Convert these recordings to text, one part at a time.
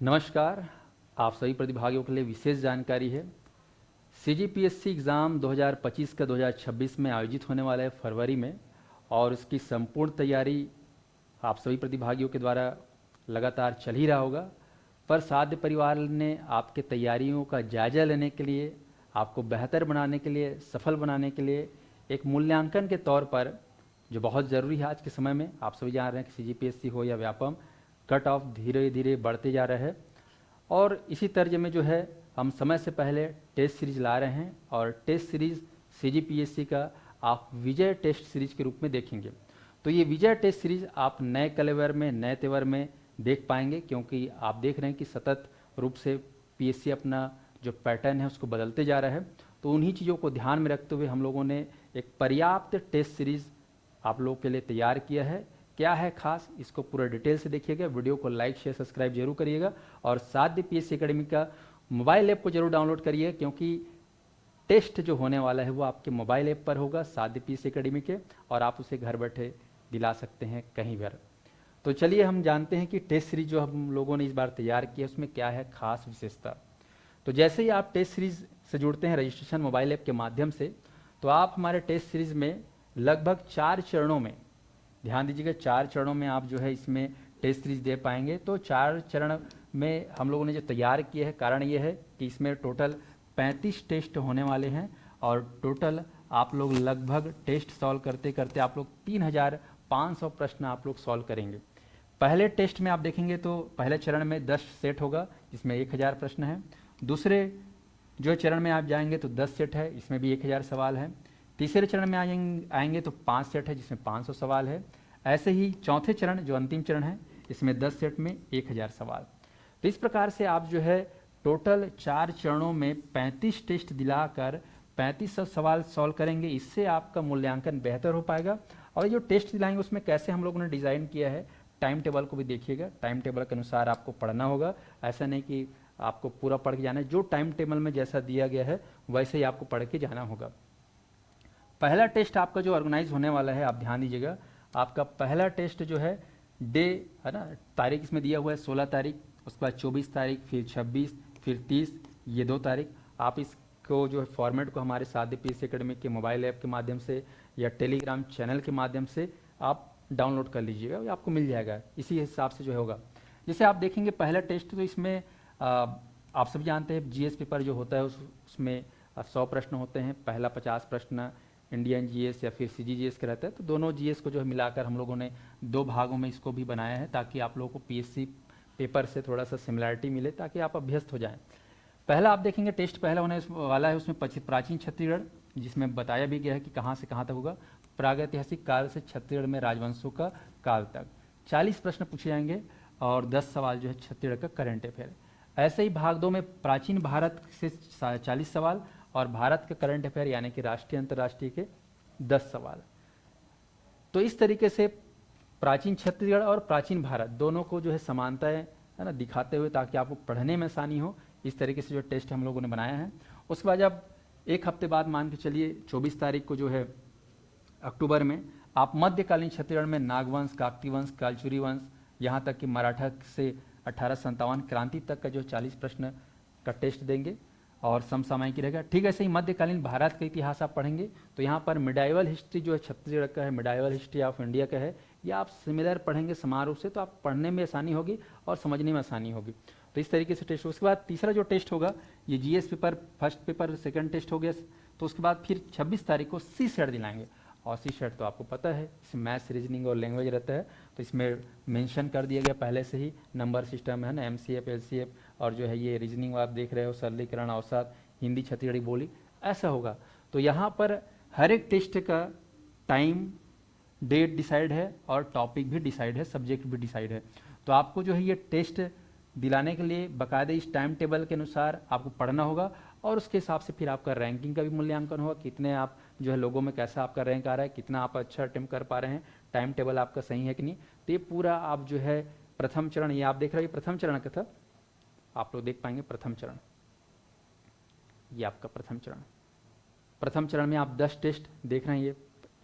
नमस्कार। आप सभी प्रतिभागियों के लिए विशेष जानकारी है। सीजीपीएससी एग्ज़ाम 2025 का 2026 में आयोजित होने वाला है फरवरी में, और इसकी संपूर्ण तैयारी आप सभी प्रतिभागियों के द्वारा लगातार चल ही रहा होगा। पर साध्य परिवार ने आपके तैयारियों का जायजा लेने के लिए, आपको बेहतर बनाने के लिए, सफल बनाने के लिए एक मूल्यांकन के तौर पर, जो बहुत ज़रूरी है आज के समय में, आप सभी जान रहे हैं कि सीजीपीएससी हो या व्यापम, कट ऑफ धीरे धीरे बढ़ते जा रहे हैं। और इसी तर्ज में जो है हम समय से पहले टेस्ट सीरीज ला रहे हैं, और टेस्ट सीरीज सीजीपीएससी का आप विजय टेस्ट सीरीज के रूप में देखेंगे। तो ये विजय टेस्ट सीरीज आप नए कलेवर में, नए तेवर में देख पाएंगे, क्योंकि आप देख रहे हैं कि सतत रूप से पीएससी अपना जो पैटर्न है उसको बदलते जा रहा है। तो उन्हीं चीज़ों को ध्यान में रखते हुए हम लोगों ने एक पर्याप्त टेस्ट सीरीज आप लोगों के लिए तैयार किया है। क्या है खास, इसको पूरा डिटेल से देखिएगा। वीडियो को लाइक शेयर सब्सक्राइब जरूर करिएगा, और साध्य पीएससी एकेडमी का मोबाइल ऐप को जरूर डाउनलोड करिए, क्योंकि टेस्ट जो होने वाला है वो आपके मोबाइल ऐप पर होगा साध्य पीएससी एकेडमी के, और आप उसे घर बैठे दिला सकते हैं कहीं पर। तो चलिए हम जानते हैं कि टेस्ट सीरीज जो हम लोगों ने इस बार तैयार की है उसमें क्या है खास विशेषता। तो जैसे ही आप टेस्ट सीरीज से जुड़ते हैं रजिस्ट्रेशन मोबाइल ऐप के माध्यम से, तो आप हमारे टेस्ट सीरीज में लगभग 4 चरणों में, ध्यान दीजिएगा, 4 चरणों में आप जो है इसमें टेस्ट सीरीज दे पाएंगे। तो 4 चरण में हम लोगों ने जो तैयार किए हैं, कारण ये है कि इसमें टोटल 35 टेस्ट होने वाले हैं, और टोटल आप लोग लगभग टेस्ट सॉल्व करते करते आप लोग 3500 प्रश्न आप लोग सॉल्व करेंगे। पहले टेस्ट में आप देखेंगे तो पहले चरण में 10 सेट होगा, जिसमें 1000 प्रश्न है। दूसरे जो चरण में आप जाएंगे तो 10 सेट है, इसमें भी 1000 सवाल है। तीसरे चरण में आएंगे तो 5 सेट है, जिसमें 500 सवाल है। ऐसे ही चौथे चरण जो अंतिम चरण है, इसमें 10 सेट में 1000 सवाल। तो इस प्रकार से आप जो है टोटल 4 चरणों में 35 टेस्ट दिलाकर 3500 सवाल सॉल्व करेंगे। इससे आपका मूल्यांकन बेहतर हो पाएगा। और जो टेस्ट दिलाएंगे उसमें कैसे हम लोगों ने डिज़ाइन किया है, टाइम टेबल को भी देखिएगा। टाइम टेबल के अनुसार आपको पढ़ना होगा। ऐसा नहीं कि आपको पूरा पढ़ के जाना है, जो टाइम टेबल में जैसा दिया गया है वैसे ही आपको पढ़ के जाना होगा। पहला टेस्ट आपका जो ऑर्गेनाइज होने वाला है, आप ध्यान दीजिएगा, आपका पहला टेस्ट जो है डे है ना, तारीख इसमें दिया हुआ है 16 तारीख, उसके बाद 24 तारीख, फिर 26, फिर 30, ये 2 तारीख। आप इसको जो है फॉर्मेट को हमारे साध्य पीएससी एकेडमी के मोबाइल ऐप के माध्यम से या टेलीग्राम चैनल के माध्यम से आप डाउनलोड कर लीजिएगा, ये आपको मिल जाएगा। इसी हिसाब से जो होगा, जैसे आप देखेंगे पहला टेस्ट, तो इसमें आप सब जानते हैं जीएस पेपर जो होता है उसमें 100 प्रश्न होते हैं। पहला 50 प्रश्न इंडियन जीएस या फिर सीजीजीएस के रहता है। तो दोनों जीएस को जो है मिलाकर हम लोगों ने 2 भागों में इसको भी बनाया है, ताकि आप लोगों को पीएससी पेपर से थोड़ा सा सिमिलैरिटी मिले, ताकि आप अभ्यस्त हो जाएं। पहला आप देखेंगे टेस्ट पहला होने वाला है, उसमें प्राचीन छत्तीसगढ़, जिसमें बताया भी गया है कि कहाँ से कहाँ तक होगा। प्रागैतिहासिक काल से छत्तीसगढ़ में राजवंशों का काल तक 40 प्रश्न पूछे जाएंगे, और 10 सवाल जो है छत्तीसगढ़ का करंट अफेयर। ऐसे ही भाग 2 में प्राचीन भारत से 40 सवाल, और भारत के करंट अफेयर यानी कि राष्ट्रीय अंतर्राष्ट्रीय के 10 सवाल। तो इस तरीके से प्राचीन छत्तीसगढ़ और प्राचीन भारत दोनों को जो है समानताएं है ना दिखाते हुए, ताकि आपको पढ़ने में आसानी हो, इस तरीके से जो टेस्ट हम लोगों ने बनाया है। उसके बाद जब एक हफ्ते बाद मान के चलिए 24 तारीख को जो है अक्टूबर में, आप मध्यकालीन छत्तीसगढ़ में नागवंश, काकतीय वंश, कालचुरी वंश, यहाँ तक कि मराठा से 1857 क्रांति तक का जो 40 प्रश्न का टेस्ट देंगे, और समसामयिक रहेगा। ठीक ऐसे ही मध्यकालीन भारत का इतिहास आप पढ़ेंगे, तो यहाँ पर मिडाइवल हिस्ट्री जो है छत्तीसगढ़ का है, मिडाइवल हिस्ट्री ऑफ इंडिया का है, ये आप सिमिलर पढ़ेंगे समान रूप से, तो आप पढ़ने में आसानी होगी और समझने में आसानी होगी। तो इस तरीके से टेस्ट। उसके बाद तीसरा जो टेस्ट होगा, ये GS paper, first paper second test हो गया। तो उसके बाद फिर 26 तारीख को सी सेट दिलाएंगे, और सी सेट तो आपको पता है इसमें मैथ्स, रीजनिंग और लैंग्वेज रहता है। तो इसमें मेंशन कर दिया गया पहले से ही, नंबर सिस्टम है ना, एमसीएफ, एलसीएफ, और जो है ये रीजनिंग आप देख रहे हो, सरलीकरण, औसत, हिंदी, छत्तीसगढ़ी बोली, ऐसा होगा। तो यहाँ पर हर एक टेस्ट का टाइम, डेट डिसाइड है, और टॉपिक भी डिसाइड है, सब्जेक्ट भी डिसाइड है। तो आपको जो है ये टेस्ट दिलाने के लिए बाकायदे इस टाइम टेबल के अनुसार आपको पढ़ना होगा, और उसके हिसाब से फिर आपका रैंकिंग का भी मूल्यांकन होगा, कितने आप जो है लोगों में कैसा आपका रैंक आ रहा है, कितना आप अच्छा अटेम्प्ट कर पा रहे हैं, टाइम टेबल आपका सही है कि नहीं। तो ये पूरा आप जो है प्रथम चरण, ये आप देख रहे हैं प्रथम चरण का था, आप लोग देख पाएंगे प्रथम चरण, ये आपका प्रथम चरण। प्रथम चरण में आप 10 टेस्ट देख रहे हैं, ये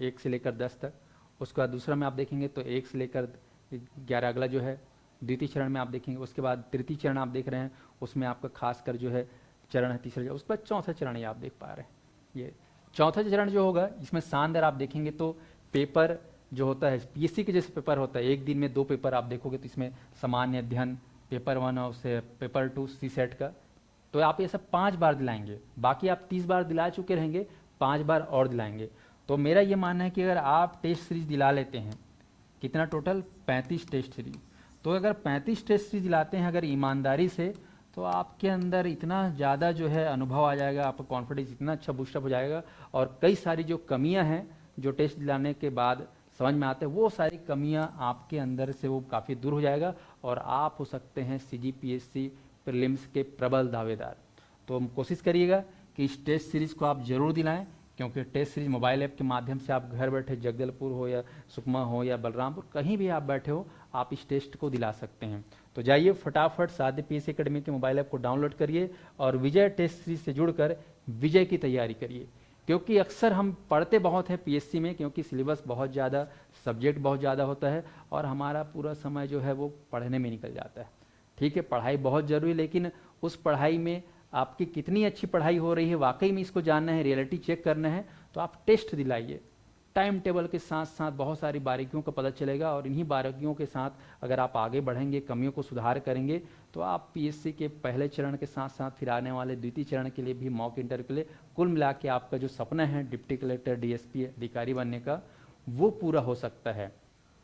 1 से लेकर 10 तक। उसके बाद दूसरा में आप देखेंगे तो 1 से लेकर 11 अगला जो है द्वितीय चरण में आप देखेंगे। उसके बाद तृतीय चरण आप देख रहे हैं, उसमें आपका खासकर जो है चरण है तीसरा, उसके बाद चौथा चरण ये आप देख पा रहे हैं। ये चौथा चरण जो होगा इसमें शानदार आप देखेंगे तो पेपर जो होता है पीएससी के जैसे पेपर होता है, एक दिन में 2 पेपर आप देखोगे तो इसमें सामान्य अध्ययन पेपर 1 और उससे पेपर 2 सी सेट का, तो आप ये सब 5 बार दिलाएंगे। बाकी आप 30 बार दिला चुके रहेंगे, 5 बार और दिलाएंगे। तो मेरा ये मानना है कि अगर आप टेस्ट सीरीज दिला लेते हैं, कितना टोटल 35 टेस्ट सीरीज, तो अगर 35 टेस्ट सीरीज दिलाते हैं अगर ईमानदारी से, तो आपके अंदर इतना ज़्यादा जो है अनुभव आ जाएगा, आपका कॉन्फिडेंस इतना अच्छा बूस्टअप हो जाएगा, और कई सारी जो कमियां हैं जो टेस्ट दिलाने के बाद समझ में आते हैं, वो सारी कमियां आपके अंदर से वो काफ़ी दूर हो जाएगा और आप हो सकते हैं सीजीपीएससी प्रीलिम्स के प्रबल दावेदार। तो कोशिश करिएगा कि इस टेस्ट सीरीज़ को आप जरूर दिलाएं, क्योंकि टेस्ट सीरीज मोबाइल ऐप के माध्यम से आप घर बैठे जगदलपुर हो या सुकमा हो या बलरामपुर कहीं भी आप बैठे हो, आप इस टेस्ट को दिला सकते हैं। तो जाइए फटाफट साध्य पीएससी एकेडमी के मोबाइल ऐप को डाउनलोड करिए और विजय टेस्ट सीरीज से जुड़कर विजय की तैयारी करिए। क्योंकि अक्सर हम पढ़ते बहुत हैं पीएससी में, क्योंकि सिलेबस बहुत ज़्यादा, सब्जेक्ट बहुत ज़्यादा होता है और हमारा पूरा समय जो है वो पढ़ने में निकल जाता है। ठीक है, पढ़ाई बहुत ज़रूरी, लेकिन उस पढ़ाई में आपकी कितनी अच्छी पढ़ाई हो रही है वाकई में इसको जानना है, रियलिटी चेक करना है, तो आप टेस्ट दिलाइए। टाइम टेबल के साथ साथ बहुत सारी बारीकियों का पता चलेगा और इन्हीं बारीकियों के साथ अगर आप आगे बढ़ेंगे, कमियों को सुधार करेंगे, तो आप पीएससी के पहले चरण के साथ साथ फिर आने वाले द्वितीय चरण के लिए भी मॉक इंटरव्यू के लिए कुल मिला के आपका जो सपना है डिप्टी कलेक्टर डीएसपी अधिकारी बनने का, वो पूरा हो सकता है।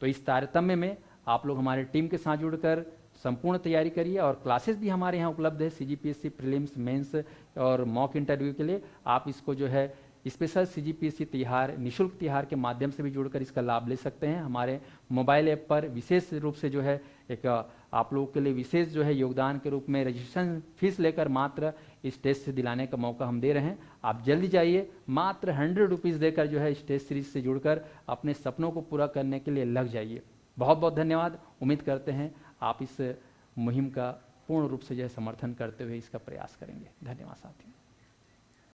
तो इस तारतम्य में आप लोग हमारे टीम के साथ जुड़कर संपूर्ण तैयारी करिए और क्लासेस भी हमारे यहाँ उपलब्ध है सीजीपीएससी प्रीलिम्स, मेंस और मॉक इंटरव्यू के लिए। आप इसको जो है स्पेशल सीजीपीएससी तिहार, निःशुल्क तिहार के माध्यम से भी जुड़कर इसका लाभ ले सकते हैं। हमारे मोबाइल ऐप पर विशेष रूप से जो है एक आप लोगों के लिए विशेष जो है योगदान के रूप में रजिस्ट्रेशन फीस लेकर मात्र इस टेस्ट से दिलाने का मौका हम दे रहे हैं। आप जल्दी जाइए, मात्र 100 रुपीज़ देकर जो है इस टेस्ट सीरीज से जुड़कर अपने सपनों को पूरा करने के लिए लग जाइए। बहुत बहुत धन्यवाद। उम्मीद करते हैं आप इस मुहिम का पूर्ण रूप से जो है समर्थन करते हुए इसका प्रयास करेंगे। धन्यवाद साथियों।